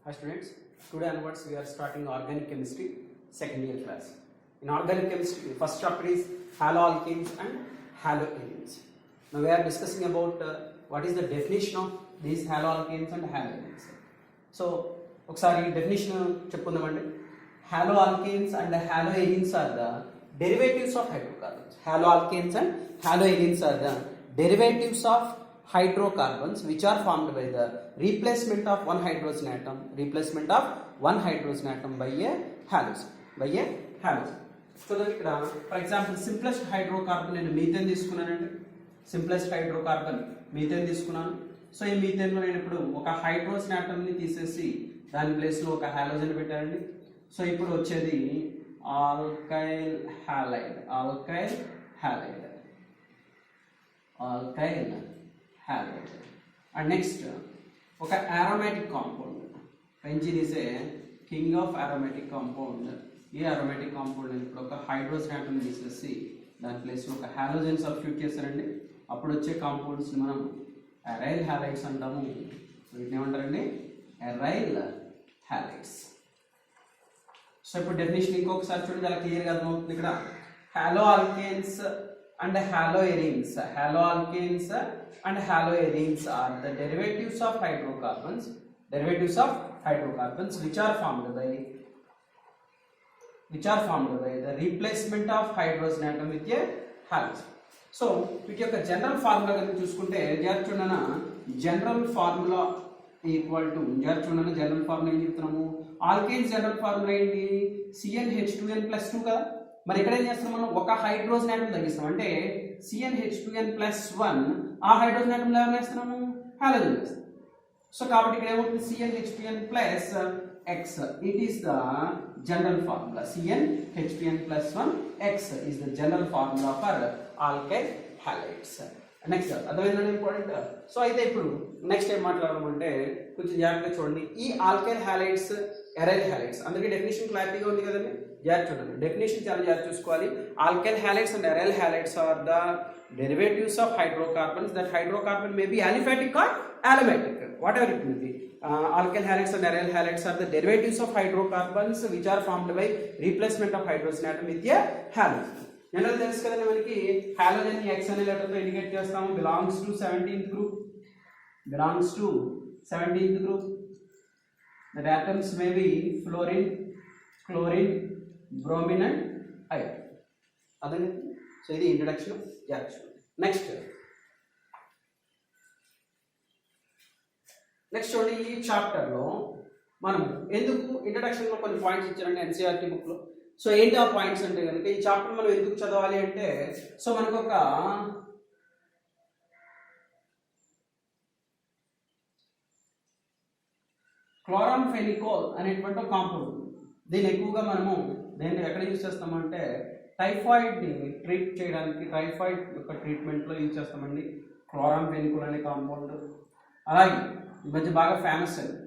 Hi students, today onwards we are starting organic chemistry second year class. In organic chemistry, first chapter is haloalkanes and haloarenes. Now we are discussing about what is the definition of these haloalkanes and haloarenes. So, ఒకసారి definition చెప్పుకుందామండి. Haloalkanes and haloarenes are the derivatives of hydrocarbons. Haloalkanes and haloarenes are the derivatives of hydrocarbons which are formed by the replacement of one hydrogen atom by a halogen. So then ఇక్కడ for example simplest hydrocarbon నేను methane తీసుకున్నానండి. simplest hydrocarbon methane తీసుకున్నాను. So ఈ methane లో నేను ఇప్పుడు ఒక hydrogen atom ని తీసేసి దాని ప్లేస్ లో ఒక హాలోజన్ పెట్టానండి. సో ఇప్పుడు వచ్చేది ఆల్కైల్ హాలైడ్ and next ఒక aromatic compound. benzene is a king of aromatic compound. ఈ aromatic compound ఇప్పుడు ఒక హైడ్రోజన్ ఆటమ్ తీసేసి దాని ప్లేస్ లో ఒక హాలోజన్ సబ్స్టిట్యూట్ చేశారండి. అప్పుడు వచ్చే కాంపౌండ్స్ ని మనం అరైల్ హాలైడ్స్ అంటాము. వీటిని ఏమంటారండి? Aryl halides. సో ఇప్పుడు డెఫినేషన్ ఇంకొకసారి చూడండి, చాలా క్లియర్ గా అర్థమవుతుంది. ఇక్కడ haloalkanes and haloarenes are the derivatives of hydrocarbons which are formed by the replacement of hydrogen atom with a halogen. So వీటి యొక్క జనరల్ ఫార్ములా కనుక చూసుకుంటే చూడన general formula equal to general formula ఏం చెప్తున్నాము? ఆల్కేన్స్ జనరల్ ఫార్ములా ఏంటి? CnH2n+2 కదా. మరి ఇక్కడ ఏం చేస్తున్నాం మనం? ఒక హైడ్రోజన్ ఆటం తగ్గిస్తాం, అంటే CnH2n+1 ఆ హైడ్రోజన్ ఆటం ఏమైనా వేస్తున్నాము? హాలోజన్ వేస్తాం. సో కాబట్టి ఇక్కడ ఏమవుతుంది? CnH2n+X it is the general formula. CnH2n+1 X is the general formula for alkyl halides. Next అర్థమైందండి, ఇంపార్టెంట్. సో అయితే ఇప్పుడు నెక్స్ట్ ఏం మాట్లాడమంటే కొంచెం జాగ్రత్తగా చూడండి. ఈ ఆల్కైల్ హాలైడ్స్, అరైల్ హాలైడ్స్ అందరికీ డెఫినేషన్ క్లారిటీగా ఉంది కదండి. జాగ్రత్త చూడండి, డెఫినేషన్ చాలా జాగ్రత్త చూసుకోవాలి. Alkyl halides and aryl halides are the derivatives of hydrocarbons. That hydrocarbon may be aliphatic or aromatic, whatever it may be. Alkyl halides and aryl halides are the derivatives of hydrocarbons which are formed by replacement of hydrogen atom with a halogen. General తెలుసు కదండి మనకి, halogen ని X అనే letter తో indicate చేస్తాము. belongs to 17th group. The atoms may be fluorine, chlorine, bromine and iodine. అదే. So ఇది introduction. Next చూడండి, ఈ చాప్టర్ లో మనం ఎందుకు ఇంట్రడక్షన్ లో కొన్ని పాయింట్స్ ఇచ్చారంటే NCERT బుక్ లో. సో ఏంటి ఆ పాయింట్స్ అంటే కనుక ఈ చాప్టర్ మనం ఎందుకు చదవాలి అంటే, సో మనకు ఒక క్లోరాంఫెనికోల్ అనేటువంటి ఒక కాంపౌండ్. దీన్ని ఎక్కువగా మనము దేన్ని ఎక్కడ యూజ్ చేస్తామంటే టైఫాయిడ్ ని ట్రీట్ చేయడానికి, టైఫాయిడ్ యొక్క ట్రీట్మెంట్ లో యూజ్ చేస్తామండి క్లోరాంఫెనికోల్ అనే కాంపౌండ్. అలాగే ఈ మధ్య బాగా ఫేమస్ అండి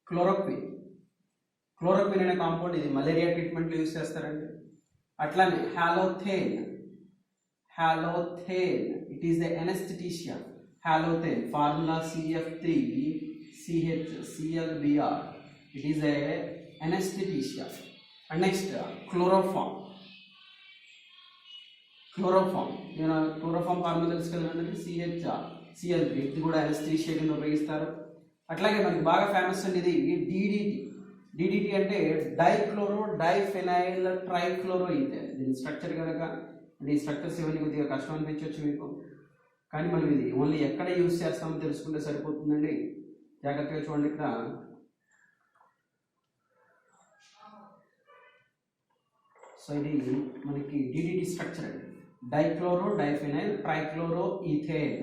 క్లోరోక్విన్ అనే కాంపౌండ్. ఇది మలేరియా ట్రీట్మెంట్ లో యూజ్ చేస్తారండి. అట్లానే halothane it is the anaesthesia. Halothane formula CF3CHClBr, it is a anesthesia. And next chloroform formula తెలుసు కదండి, CHCl3. ఇది కూడా anesthesia కింద ఉపయోగిస్తారు. అట్లాగే మనకి బాగా ఫేమస్ అండి ఇది DDT అంటే డైఫెనైల్ ట్రైక్లోరోఈథేన్. దీని స్ట్రక్చర్ కనుక ఈ స్ట్రక్చర్స్ ఇవన్నీ కొద్దిగా కష్టం అనిపించవచ్చు మీకు, కానీ మనం ఇది ఓన్లీ ఎక్కడ యూజ్ చేస్తామో తెలుసుకుంటే సరిపోతుందండి. జాగ్రత్తగా చూడండి. ఇక్కడ సో ఇది మనకి DDT స్ట్రక్చర్ అండి, డైఫెనైల్ ట్రైక్లోరోఈథేన్.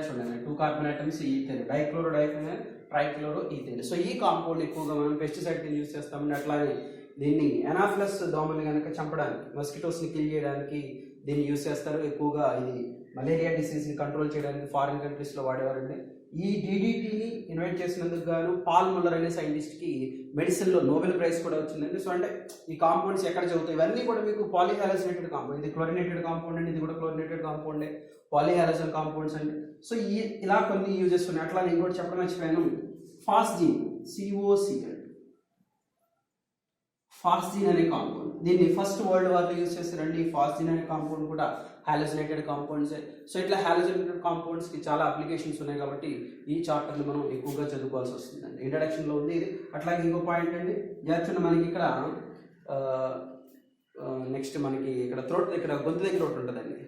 చూడండి, 2 కార్బన్ ఐటమ్స్ ఈథేన్, డైఫెనైల్ ట్రైక్లోరోఈథేన్. సో ఈ కాంపౌండ్ ఎక్కువగా మనం పెస్టిసైడ్ యూజ్ చేస్తామని. అట్లానే దీన్ని ఎనాఫిలస్ దోమని కనుక చంపడానికి, మస్కిటోస్ ని కిల్ చేయడానికి దీన్ని యూజ్ చేస్తారు ఎక్కువగా. ఇది మలేరియా డిసీజ్ ని కంట్రోల్ చేయడానికి ఫారిన్ కంట్రీస్ లో వాడేవారండి. ఈ DDTని ఇన్వైట్ చేసినందుకు గాను పాల్ ముల్లర్ అనే సైంటిస్ట్కి మెడిసిన్లో నోబెల్ ప్రైజ్ కూడా వచ్చిందండి. సో అంటే ఈ కాంపౌండ్స్ ఎక్కడ చదువుతాయి ఇవన్నీ కూడా మీకు పాలీహాలోజనేటెడ్ కాంపౌండ్, ఇది క్లోరినేటెడ్ కాంపౌండ్ అండి, ఇది కూడా క్లోరినేటెడ్ కాంపౌండే, పాలీహాలోజన్ కాంపౌండ్స్ అండి. సో ఇలా కొన్ని యూజెస్ ఉన్నాయి. అట్లా నేను కూడా చెప్పడం మర్చిపోయాను, ఫాస్జిన్ COCl, ఫాస్జిన్ అనే కాంపౌండ్, దీన్ని ఫస్ట్ వరల్డ్ వార్లో యూజ్ చేస్తారండి. ఫాస్జిన్ అనే కాంపౌండ్ కూడా హాలోజనేటెడ్ కాంపౌండ్సే. సో ఇట్లా హాలోజనేటెడ్ కాంపౌండ్స్కి చాలా అప్లికేషన్స్ ఉన్నాయి కాబట్టి ఈ చాప్టర్ని మనం ఎక్కువగా చదువుకోవాల్సి వస్తుందండి. ఇంట్రడక్షన్లో ఉంది ఇది. అట్లాగే ఇంకో పాయింట్ అండి, జాగ్రత్త మనకి ఇక్కడ నెక్స్ట్ మనకి ఇక్కడ థ్రోట్ దగ్గర గొంతు దగ్గర ఒకటి ఉంటుందండి,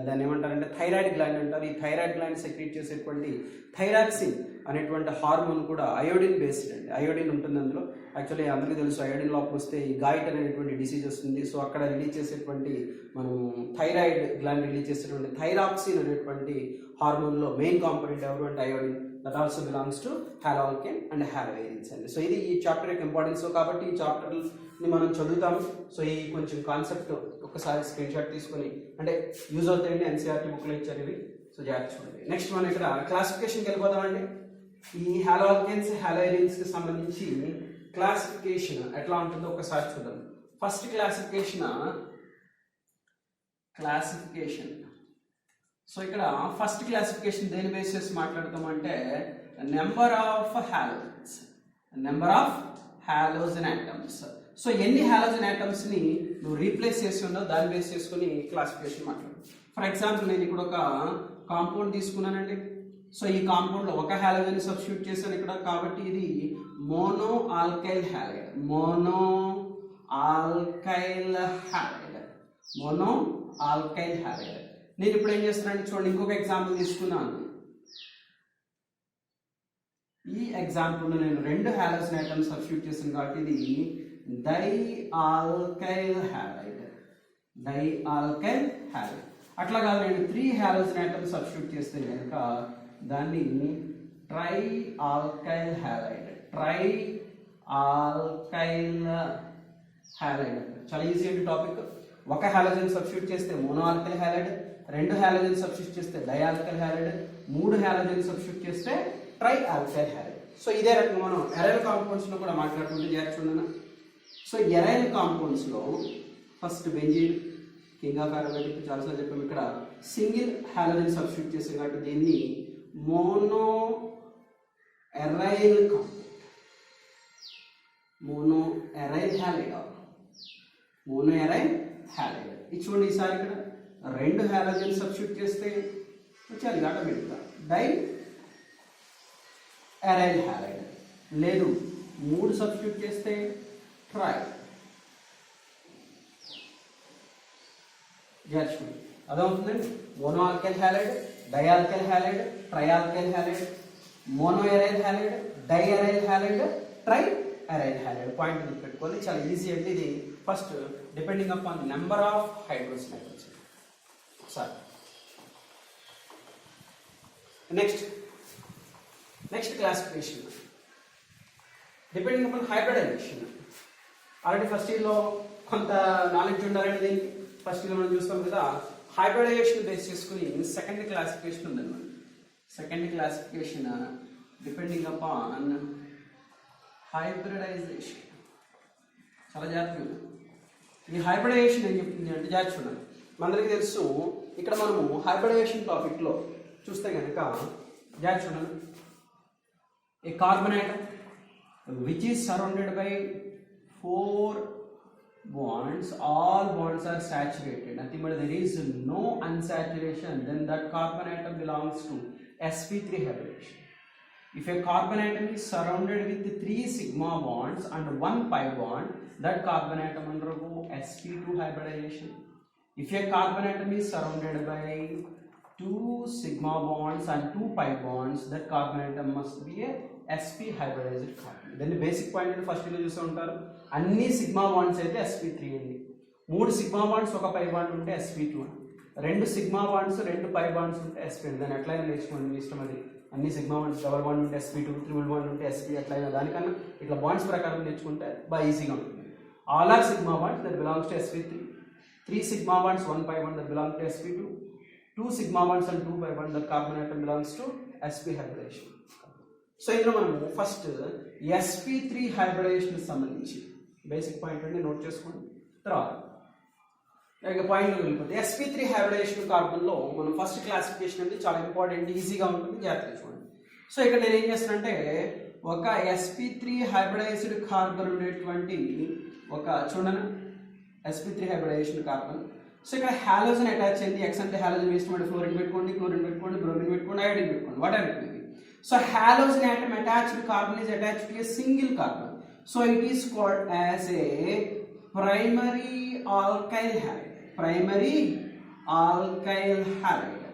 దాన్ని ఏమంటారంటే థైరాయిడ్ గ్లాండ్ అంటారు. ఈ థైరాయిడ్ గ్లాండ్ సెక్రీట్ చేసేటువంటి థైరాక్సిన్ అనేటువంటి హార్మోన్ కూడా అయోడిన్ బేస్డ్ అండి. అయోడిన్ ఉంటుంది అందులో. యాక్చువల్లీ అందరికీ తెలుసు అయోడిన్ లోపల వస్తే ఈ గాయిట్ అనేటువంటి డిసీజ్ వస్తుంది. సో అక్కడ రిలీజ్ చేసేటువంటి మనం థైరాయిడ్ గ్లాండ్ రిలీజ్ చేసేటువంటి థైరాక్సిన్ అనేటువంటి హార్మోన్లో మెయిన్ కాంపోనెంట్ ఎవరు అంటే iodine. That also belongs to haloalkane and haloarenes అండి. సో ఇది ఈ చాప్టర్ యొక్క ఇంపార్టెన్స్. సో కాబట్టి ఈ చాప్టర్ని మనం చదువుతాము. సో ఈ కొంచెం కాన్సెప్ట్ ఒకసారి స్క్రీన్ షాట్ తీసుకొని అంటే యూజ్ అవుతాయండి, NCERT బుక్లో ఇచ్చారు ఇవి. సో జాగ్రత్త చూడండి. నెక్స్ట్ మనం ఇక్కడ క్లాసిఫికేషన్కి వెళ్ళిపోతామండి. ఈ హాలోఆల్కేన్స్ హాలోవేరియన్స్కి సంబంధించి క్లాసిఫికేషన్ ఎట్లా ఉంటుందో ఒకసారి చూద్దాం. First classification. సో ఇక్కడ ఫస్ట్ క్లాసిఫికేషన్ దేని బేస్ చేసి మాట్లాడతామంటే number of halogen atoms. So ఎన్ని హాలోజన్ ఆటమ్స్ ని నువ్వు రీప్లేస్ చేసి ఉన్నావు దాన్ని బేస్ చేసుకుని క్లాసిఫికేషన్ మాట్లాడు. ఫర్ ఎగ్జాంపుల్ నేను ఇక్కడ ఒక కాంపౌండ్ తీసుకున్నానండి. సో ఈ కాంపౌండ్ లో ఒక హాలోజన్ సబ్స్టిట్యూట్ చేశాను ఇక్కడ, కాబట్టి ఇది మోనో ఆల్కైల్ హ్యాలైడ్. నేను ఇప్పుడు ఏం చేస్తున్నాను చూడండి, ఇంకొక ఎగ్జాంపుల్ తీసుకున్నాను. ఈ ఎగ్జాంపుల్ నేను రెండు హాలోజన్ ఐటమ్స్ సబ్స్టిట్యూట్ చేశాను కాబట్టి ఇది డైఆల్కైల్ హ్యాలైడ్. అట్లా కాదు, నేను 3 హాలోజన్ ఐటమ్స్ సబ్స్టిట్యూట్ చేస్తే కనుక దాన్ని ట్రైఆల్కైల్ హ్యాలైడ్. చాలా ఈజీ అండి టాపిక్. ఒక హాలోజన్ సబ్స్టిట్యూట్ చేస్తే mono alkyl halide, 2 halogen substitute చేస్తే డైఆల్కైల్ హ్యాలైడ్, 3 హాలోజన్ సబ్స్టిట్యూట్ చేస్తే ట్రైఆల్కైల్ హ్యాలైడ్. సో ఇదే రకంగా మనం ఎరైల్ కాంపౌండ్స్ లో కూడా మాట్లాడుకుంటే చేర్చుండను. సో ఎరైల్ కాంపౌండ్స్ లో first benzene, king of aromatic చాలాసార్లు చెప్పాము. ఇక్కడ సింగిల్ హాలోజన్ సబ్స్టిట్యూట్ చేసాం కాబట్టి దీన్ని మోనో ఎరైల్ హ్యాలైడ్. ఇది చూడండి, ఈసారి ఇక్కడ 2 హాలోజన్ సబ్స్టిట్యూట్ చేస్తే వచ్చారు ఆటోమేటిక్గా డై ఎరైల్ హ్యాలైడ్. లేదు 3 సబ్స్టిట్యూట్ చేస్తే ట్రై. చూడండి అదవుతుందండి. Mono alkyl halide, dialkyl halide, trialkyl halide, mono aryl halide, di aryl halide, tri aryl halide. Point గుర్తుపెట్టుకోవాలి, చాలా ఈజీ అండి ఇది. First depending upon number of hydrogen atoms. Sir next classification depending upon hybridisation. Already first ఇయర్లో కొంత knowledge ఉండాలండి దీనికి. First ఇయర్లో మనం చూస్తాం కదా, హైబ్రిడైజేషన్ బేస్ చేసుకుని సెకండ్ క్లాసిఫికేషన్ ఉందన్నమాట. Second classification depending upon hybridisation. చాలా జాగ్రత్తగా ఈ హైబ్రిడైజేషన్ ఏం చెప్తుంది అంటే జాగ్రత్త చూడండి. మనందరికీ తెలుసు ఇక్కడ మనము హైబ్రిడైజేషన్ టాపిక్లో చూస్తే కనుక జాగ్రత్త చూడండి. A carbon atom which is surrounded by 4 bonds, all bonds are saturated, nothing but there is no unsaturation, then that carbon atom belongs to sp3 hybridization. If a carbon atom is surrounded with 3 sigma bonds and 1 pi bond, that carbon atom undergo sp2 hybridization. If a carbon atom is surrounded by 2 sigma bonds and 2 pi bonds, that carbon atom must be a sp hybridized carbon. Then the basic point first లో చూస్తూ ఉంటారు, అన్ని sigma bonds అయితే sp3 అండి. 3 sigma bonds ఒక పై bond ఉంటే sp2 అండి. 2 sigma bonds 2 పై bonds ఉంటే sp. దాన్ని ఎట్లయినా నేర్చుకోండి, మీ ఇష్టం అది. అన్ని సిగ్మా బాండ్స్ డబల్ బాండ్ ఉంటే sp2, ట్రిపుల్ బాండ్ ఉంటే sp. ఎట్లయినా దానికన్నా ఇట్లా బాండ్స్ ప్రకారం నేర్చుకుంటే బాగా ఈజీగా ఉంటుంది. All are sigma bonds that belongs to sp3. 3 sigma bonds 1 pi bond that belong to sp2. 2 sigma bonds and 2 pi bond that carbon atom belongs to sp hybridisation. So ఇందులో మనము ఫస్ట్ sp3 హైబ్రిడేషన్ సంబంధించి basic point అంటే note చేసుకోండి. తర్వాత point వెళ్ళిపోతే sp3 hybridisation కార్బన్లో మనం first classification అంటే చాలా ఇంపార్టెంట్, ఈజీగా ఉంటుంది, జాగ్రత్తగా చూడండి. సో ఇక్కడ నేను ఏం చేస్తానంటే ఒక sp3 హైబ్రిడైజ్డ్ కార్బన్ ఉండేటువంటి ఒక చూడండి sp3 హైబ్రిడైజేషన్ కార్బన్. సో ఇక్కడ హాలోజన్ అటాచ్ అయింది. ఎక్స్ అంటే హాలోజన్ వేస్ట్ అంటే ఫ్లోరిన్ పెట్టుకోండి, క్లోరిన్ పెట్టుకోండి, బ్రోమిన్ పెట్టుకోండి, ఐయోడిన్ పెట్టుకోండి, what ever it may be. So halogen atom attached carbon is attached to a single carbon. So it is called as a primary alkyl halide. Primary alkyl halide.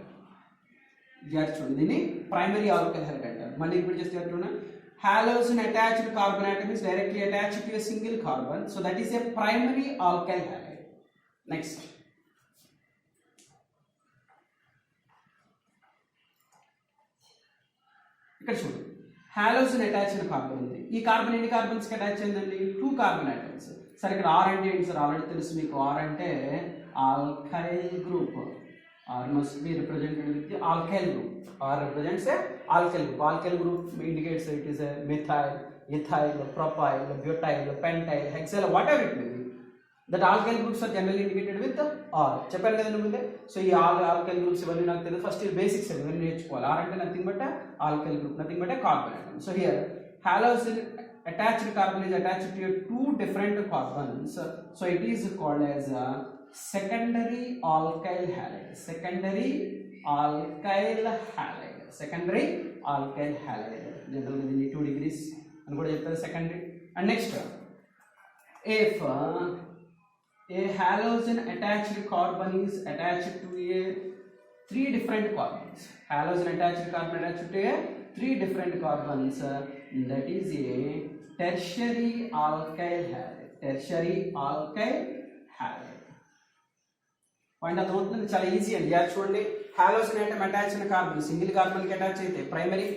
చూడండి దీన్ని primary alkyl halide అంటారు. మళ్ళీ ఇప్పుడు చేస్తే చూడండి halogen attached carbon atom is directly attached to a single carbon, so that is a primary alkyl halide. Next, ఇక్కడ చూడండి halogen attached carbon ఉంది. ఈ కార్బన్ ఎన్ని కార్బన్స్ కి అటాచ్ అయిందండి? 2 కార్బన్ ఆటమ్స్. సరే ఇక్కడ ఆర్ అంటే ఏంటి సార్? ఆల్రెడీ తెలుసు మీకు. ఆర్ అంటే alkyl group. R must be represented with the alkyl group. R represents a alkyl group. Alkyl group indicates it is a methyl, ethyl, propyl, butyl, pentyl, hexyl, whatever it may be. That alkyl groups are generally indicated with R. చెప్పాను కదండి ముందే. So ఈ alkyl groups ఇవన్నీ నాకు తెలియదు. First basics ఇవన్నీ నేర్చుకోవాలి. Are అంటే nothing but alkyl group, nothing but carbon atom. So here halogen attached carbon is attached to 2 different carbons, so it is called as a secondary alkyl halide. Secondary alkyl halide. Secondary alkyl halide. Generally దీన్ని 2 degrees అని కూడా చెప్తారు secondary. And next, if a halogen attached carbon is attached to a 3 different carbons, halogen attached carbon attached to a 3 different carbons, that is a tertiary alkyl halide. Tertiary alkyl halide. Point అర్థమవుతుంది, చాలా easy అండి. చూడండి halogen atom attached carbon single carbon కి attach అయితే primary,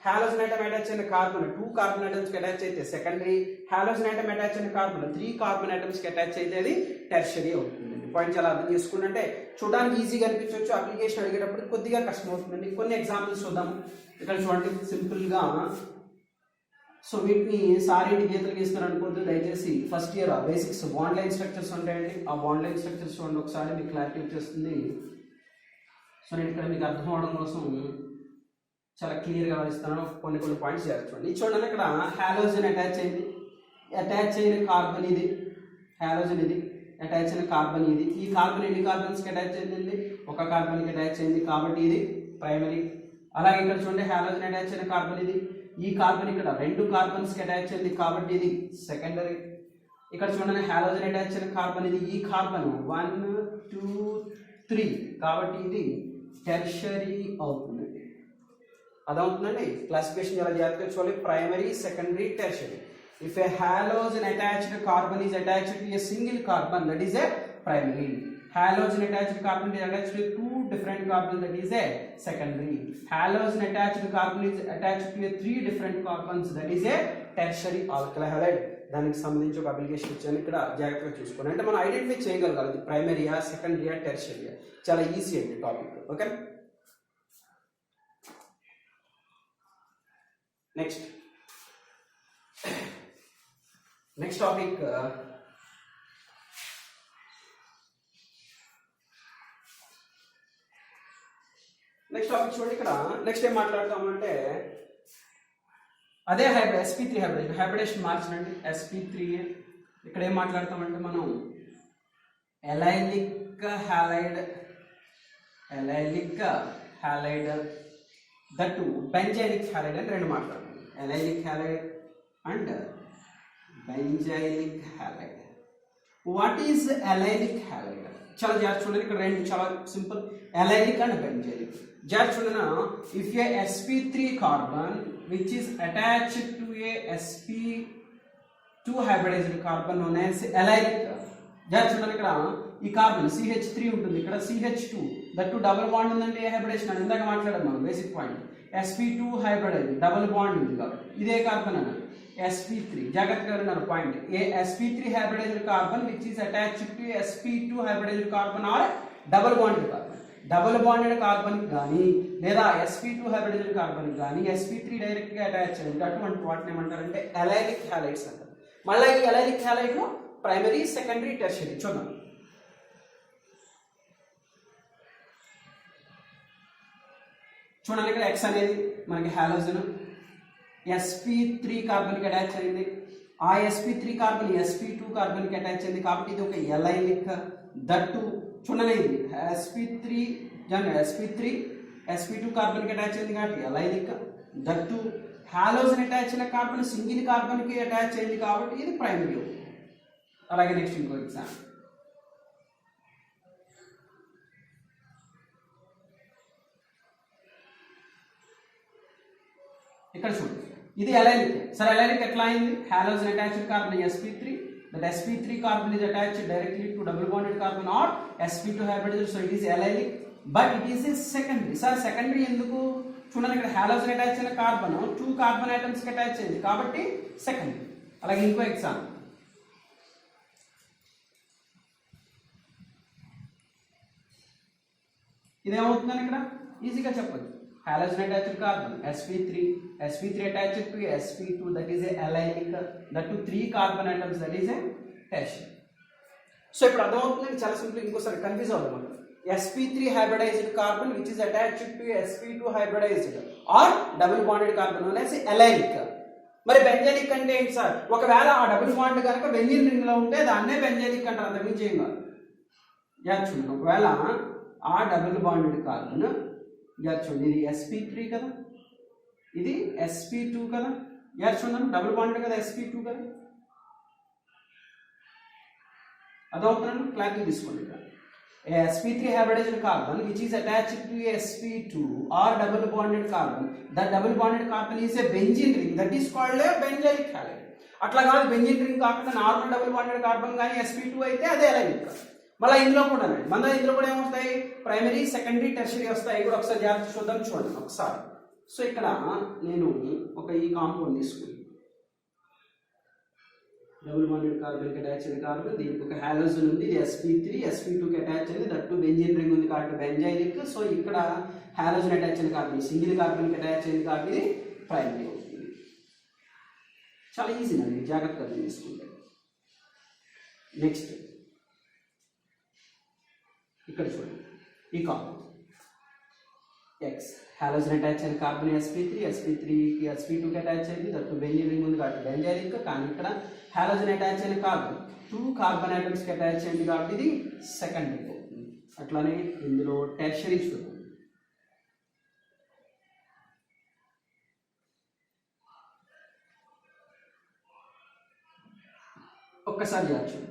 halogen atom attached అయిన carbon 2 carbon atoms కి attach అయితే secondary, halogen atom attached అయిన కార్బన్ 3 కార్బన్ అటమ్స్ కి అటాచ్ అయితే అది టెర్షరీ అవుతుందండి. పాయింట్ చాలా అర్థం చేసుకుంటే చూడడానికి ఈజీగా అనిపించవచ్చు, అప్లికేషన్ అడిగేటప్పుడు కొద్దిగా కష్టం అవుతుందండి. కొన్ని ఎగ్జాంపుల్స్ చూద్దాం. ఇక్కడ చూడండి సింపుల్ గా. సో వీటిని సారీ గీతలు గీస్తున్నారు అనుకోవద్దు దయచేసి. First year basics bond line structures ఉంటాయండి. ఆ బాండ్ లైన్ స్ట్రక్చర్స్ చూడండి ఒకసారి, మీకు క్లారిటీ వచ్చేస్తుంది. సో నేను ఇక్కడ మీకు అర్థం అవడం కోసం చాలా క్లియర్గా వివరిస్తున్నాను. కొన్ని పాయింట్స్ చేర్చండి. చూడండి ఇక్కడ హాలోజన్ అటాచ్ అయింది. అటాచ్ అయిన కార్బన్ ఇది, హాలోజన్ ఇది, అటాచ్ అయిన కార్బన్ ఇది. ఈ కార్బన్ ఎన్ని కార్బన్స్కి అటాచ్ అయిందండి? 1 కార్బన్కి అటాచ్ అయింది కాబట్టి ఇది ప్రైమరీ. అలాగే ఇక్కడ చూడండి హాలోజన్ అటాచ్ అయిన కార్బన్ ఇది. ఈ కార్బన్ ఇక్కడ 2 కార్బన్స్కి అటాచ్ అయింది కాబట్టి ఇది సెకండరీ. ఇక్కడ చూడండి హాలోజన్ అటాచ్ అయిన కార్బన్ ఇది. ఈ కార్బన్ 1, 2, 3 కాబట్టి ఇది టెర్షరీ అవుతుంది. అదవుతుందండి. క్లాసిఫికేషన్ చాలా జాగ్రత్తగా చూడాలి. Primary, secondary, tertiary. If a halogen attached carbon is attached to a single carbon, that is a primary. Halogen attached carbon is attached to 2 different carbons, that is a secondary. Halogen attached carbon is attached to a 3 different carbons, that is a tertiary alkyl halide. దానికి సంబంధించి ఒక application ఇచ్చాను, ఇక్కడ జాగ్రత్తగా చూసుకోండి. అంటే మనం identify చేయగలగాలి ప్రైమరీయా, సెకండరీయా, టెర్షరీయా. చాలా ఈజీ అండి టాపిక్. ఓకే, నెక్స్ట్ టాపిక్ చూడండి. ఇక్కడ నెక్స్ట్ ఏం మాట్లాడతామంటే అదే హైబ్రిడ్ sp3 హైబ్రిడేషన్ మార్చినండి. sp3 ఇక్కడ ఏం మాట్లాడతామంటే మనం allylic halide that benzylic halide అని 2 మాట్లాడతాం. Allylic halide and benzylic halide. What is allylic halide? చాలా జాగ్రత్త చూడండి. ఇక్కడ 2 చాలా సింపుల్, ఎలైలిక్ అండ్ బెంజైలిక్. జాగ్రత్త చూడండి. If a sp3 carbon which is attached to a sp2 hybridised carbon known as allylic. జాగ్రత్త చూడండి. ఇక్కడ ఈ కార్బన్ CH3 ఉంటుంది, ఇక్కడ CH2 దట్టు డబుల్ బాండ్ ఉందండి. ఏ హైబ్రిడేషన్ అని ఇందాక మాట్లాడాం మనం. Basic point sp2 hybridise double bond ఉంది కాబట్టి ఇదే కార్బన్ అన్నది sp3. జాగ్రత్తగా విన్నారు point. A sp3 hybridized carbon which is attached to sp2 hybridized carbon or double bonded carbon. Double bonded carbon కానీ లేదా sp2 హైబ్రిడైజ్డ్ కార్బన్ కానీ sp3 డైరెక్ట్ గా అటాచ్ అయ్యింది అటువంటి వాటిని ఏమంటారంటే అలైలిక్ హ్యాలైడ్స్ అంటారు. మళ్ళీ ఈ అలైలిక్ హ్యాలైడ్ లో ప్రైమరీ సెకండరీ టెర్షియరీ చూద్దాం. చూడండి ఇక్కడ X అనేది మనకి హాలోజన్ sp3 కార్బన్ కి అటాచ్ అయింది. ఆ sp3 కార్బన్ sp2 కార్బన్ కి అటాచ్ అయింది కాబట్టి ఇది ఒక ఎలైలిక్. దట్టు చూడండి ఇది sp3 sp2 కార్బన్ కి అటాచ్ అయింది కాబట్టి ఎలైలిక్. దట్టు హాలోజన్ అటాచ్ అయిన కార్బన్ సింగిల్ కార్బన్ కి అటాచ్ అయింది కాబట్టి ఇది ప్రైమరీ. అలాగే నెక్స్ట్ ఇంకో ఎగ్జాంపుల్ ఇక్కడ చూడండి ఇది అలైలిక్. సరే అలైలిక్ ఎట్లా అయింది? Halogen attached carbon sp3 that sp3 carbon is attached directly to double bonded carbon or sp2 hybridized, so it is allylic but it is a secondary. సరే సెకండరీ ఎందుకు? చూడండి ఇక్కడ హాలోజన్ అటాచ్ అయిన కార్బన్ 2 కార్బన్ ఐటమ్స్ కి attach అయింది కాబట్టి secondary. అలాగే ఇంకో ఎగ్జాంపుల్ ఇదేమవుతుందని ఇక్కడ ఈజీగా చెప్పొచ్చు. Halogen attached carbon sp3 attached to sp2 that is a allylic, that to 3 carbon atoms that is a tertiary. So ఇప్పుడు అర్థమవుతుంది చాలా సింపుల్. ఇంకోసారి కన్ఫ్యూజ్ అవ్వదు. sp3 hybridized carbon which is attached to sp2 hybridized or double bonded carbon known as allylic. మరి benzylic అంటే ఏంటి sir? ఒకవేళ ఆ డబుల్ బాండ్ కనుక బెంజీన్ రింగ్ లో ఉంటే దాన్నే బెంజైలిక్ అంటారు. అంతకుమించి ఏం కాదు. చూడండి ఒకవేళ ఆ డబుల్ బాండెడ్ కార్బన్ చూడండి ఇది sp3 కదా, ఇది sp2 కదా. చూడండి డబుల్ బాండెడ్ కదా, sp2 కదా. అదవుతున్నాను క్లారిటీ తీసుకోండి. ఇక్కడ sp3 hybridized carbon which is attached to sp2 or double bonded carbon, that double bonded carbon is a benzene ring, that is called a benzylic halide. అట్లా కాదు benzene ring కాకుండా normal double bonded carbon కానీ sp2 అయితే అదే అలైలిక్. మళ్ళీ ఇందులో కూడా ఇందులో కూడా ఏమొస్తాయి? ప్రైమరీ సెకండరీ టెర్షియరీ వస్తాయి. కూడా ఒకసారి జాగ్రత్త చూద్దాం. చూడండి ఒకసారి. సో ఇక్కడ నేను ఒక ఈ కాంపౌండ్ తీసుకుని డబుల్ బాండెడ్ కార్బన్ కి అటాచ్ అయిన కార్బన్, దీనికి ఒక హాలోజన్ ఉంది, ఇది sp2 కి అటాచ్ అయింది, దట్టు బెంజీన్ రింగ్ ఉంది కాబట్టి బెంజైలిక్. సో ఇక్కడ హాలోజన్ అటాచ్ అయిన కార్బన్ సింగిల్ కార్బన్ కి అటాచ్ అయింది కాబట్టి ఇది ప్రైమరీ అవుతుంది. చాలా ఈజీ అండి, జాగ్రత్తగా తీసుకుంటే. నెక్స్ట్ ఇక్కడ చూడండి ఈ కాంపౌండ్ X హాలోజన్ అటాచ్ అయిన కార్బన్ sp3 కి sp2 కి అటాచ్ అయింది, దట్టు బెంజీన్ రింగ్ ఉంది కాబట్టి బెంజైలిక్. కానీ ఇక్కడ హాలోజన్ అటాచ్ అయిన కార్బన్ 2 కార్బన్ ఐటమ్స్ కి అటాచ్ అయింది కాబట్టి ఇది సెకండరీ అవుతుంది. అట్లానే ఇందులో టెర్షియరీ చూద్దాం. ఒక్కసారి చూడండి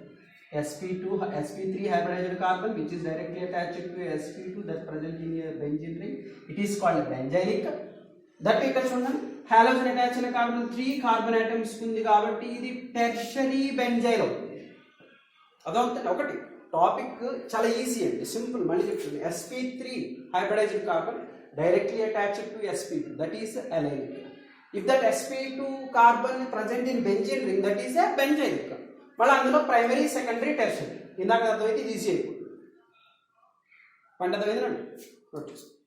sp3 hybridized carbon which is directly attached to sp2 that present in a benzene ring, it is called benzylic. That ఇక్కడ చూడండి హాలోజన్ అటాచ్ అయిన కార్బన్ 3 కార్బన్ ఐటమ్స్ ఉంది కాబట్టి ఇది టెర్షియరీ బెంజైల్ అవుతుంది. అదవుతుంది. ఒకటి టాపిక్ చాలా ఈజీ అండి, సింపుల్. మళ్ళీ చెప్తుంది. sp3 hybridized carbon directly attached to sp2 that is allylic. If that sp2 carbon present in benzene ring that is a benzylic. మళ్ళీ అందులో ప్రైమరీ సెకండరీ టెర్షియరీ. ఇందాక అర్థమైతే ఇది ఈజీ అయిపోతుంది. పంట అర్థమైందండి. నోట్ చేసుకోండి.